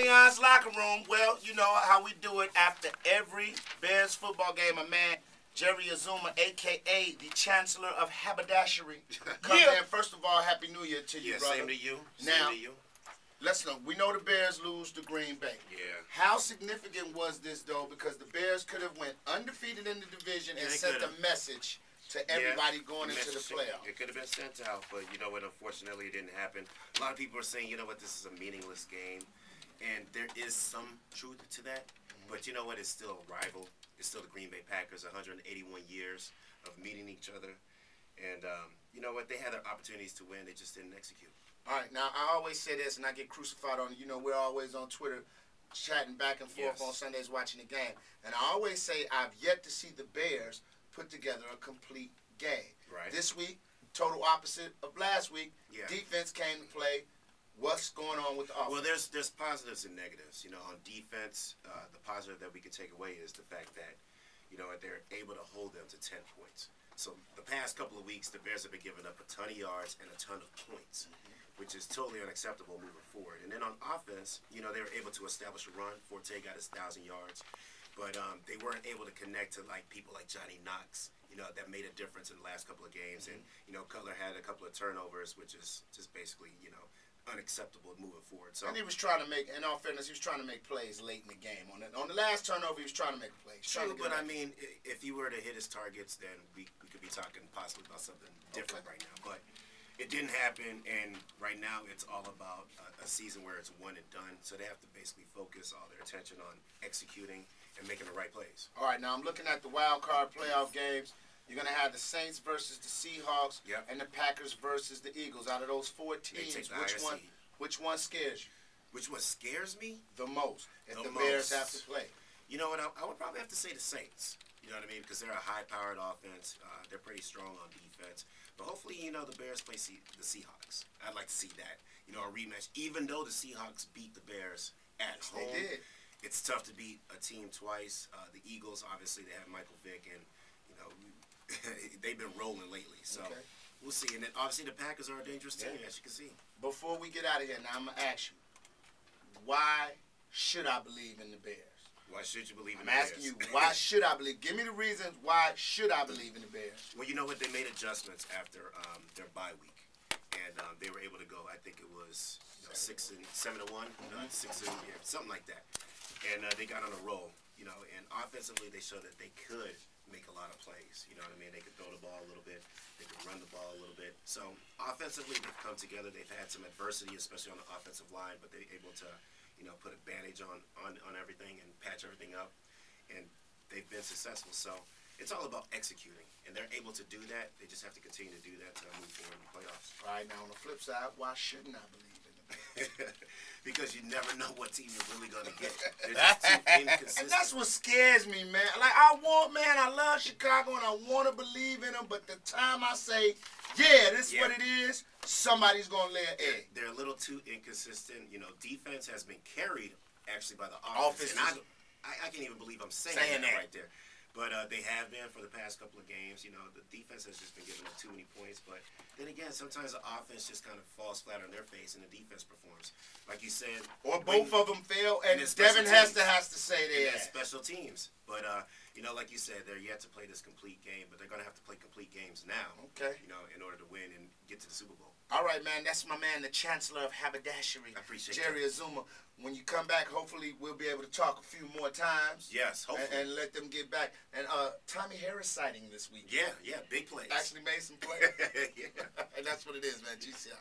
Leon's locker room. Well, you know how we do it after every Bears football game. My man, Jerry Azumah, a.k.a. the Chancellor of Haberdashery. Come in. First of all, Happy New Year to you, brother. Same to you. Now, let's know. We know the Bears lose to Green Bay. Yeah. How significant was this, though? Because the Bears could have went undefeated in the division and sent a message to everybody going into the playoffs. It could have been sent out, but you know what? Unfortunately, it didn't happen. A lot of people are saying, you know what, this is a meaningless game. And there is some truth to that. But you know what? It's still a rival. It's still the Green Bay Packers, 181 years of meeting each other. And you know what? They had their opportunities to win. They just didn't execute. All right. Now, I always say this, and I get crucified on it. You know, we're always on Twitter chatting back and forth on Sundays watching the game. And I always say I've yet to see the Bears put together a complete game. Right. This week, total opposite of last week. Yeah. Defense came to play. What's going on with the offense? Well, there's positives and negatives. You know, on defense, the positive that we could take away is the fact that, you know, they're able to hold them to 10 points. So the past couple of weeks, the Bears have been giving up a ton of yards and a ton of points, which is totally unacceptable moving forward. And then on offense, you know, they were able to establish a run. Forte got his 1,000 yards. But they weren't able to connect to, like, people like Johnny Knox, you know, that made a difference in the last couple of games. And, you know, Cutler had a couple of turnovers, which is just basically, you know, unacceptable moving forward. So, and he was trying to make, in all fairness, he was trying to make plays late in the game. On the last turnover, he was trying to make a play. True, but I mean, if he were to hit his targets, then we could be talking possibly about something different right now. But it didn't happen, and right now it's all about a season where it's one and done. So they have to basically focus all their attention on executing and making the right plays. All right, now I'm looking at the wild card playoff games. You're going to have the Saints versus the Seahawks and the Packers versus the Eagles. Out of those four teams, which one scares you? Which one scares me? The most. If the Bears have to play. You know what? I would probably have to say the Saints. You know what I mean? Because they're a high-powered offense. They're pretty strong on defense. But hopefully, you know, the Bears play the Seahawks. I'd like to see that. You know, a rematch. Even though the Seahawks beat the Bears at home. They did. It's tough to beat a team twice. The Eagles, obviously, they have Michael Vick, and, you know, they've been rolling lately. So we'll see. And then, obviously, the Packers are a dangerous team, as you can see. Before we get out of here, now I'm going to ask you, why should I believe in the Bears? Why should you believe in the Bears? I'm asking you, why should I believe? Give me the reasons why should I believe in the Bears? Well, you know what? They made adjustments after their bye week. And they were able to go, I think it was 7-1, something like that. And they got on a roll, you know, and offensively they showed that they could make a lot of plays. You know what I mean? They could throw the ball a little bit. They could run the ball a little bit. So offensively they've come together. They've had some adversity, especially on the offensive line, but they're able to, you know, put a bandage on everything and patch everything up. And they've been successful. So it's all about executing. And they're able to do that. They just have to continue to do that to move forward in the playoffs. All right, now on the flip side, why shouldn't I believe in the Bears? Because you never know what team you're really going to get. They're just too inconsistent. And that's what scares me, man. Like, I love Chicago, and I want to believe in them, but the time I say, yeah, this is what it is, somebody's going to lay an egg. They're a little too inconsistent. You know, defense has been carried, actually, by the offense. And I can't even believe I'm saying that right there. But they have been for the past couple of games. You know, the defense has just been giving them too many points. But then again, sometimes the offense just kind of falls flat on their face and the defense performs. Like you said. Or both of them fail, and Devin Hester has to say they special teams. But, you know, like you said, they're yet to play this complete game. But they're going to have to play complete games now. Okay. You know, in order to win and get to the Super Bowl. All right, man. That's my man, the Chancellor of Haberdashery. I appreciate Jerry Azumah. When you come back, hopefully we'll be able to talk a few more times. Yes, hopefully. And let them get back. And Tommy Harris sighting this week. Yeah, big plays. Actually made some plays. Yeah. And that's what it is, man. GCI.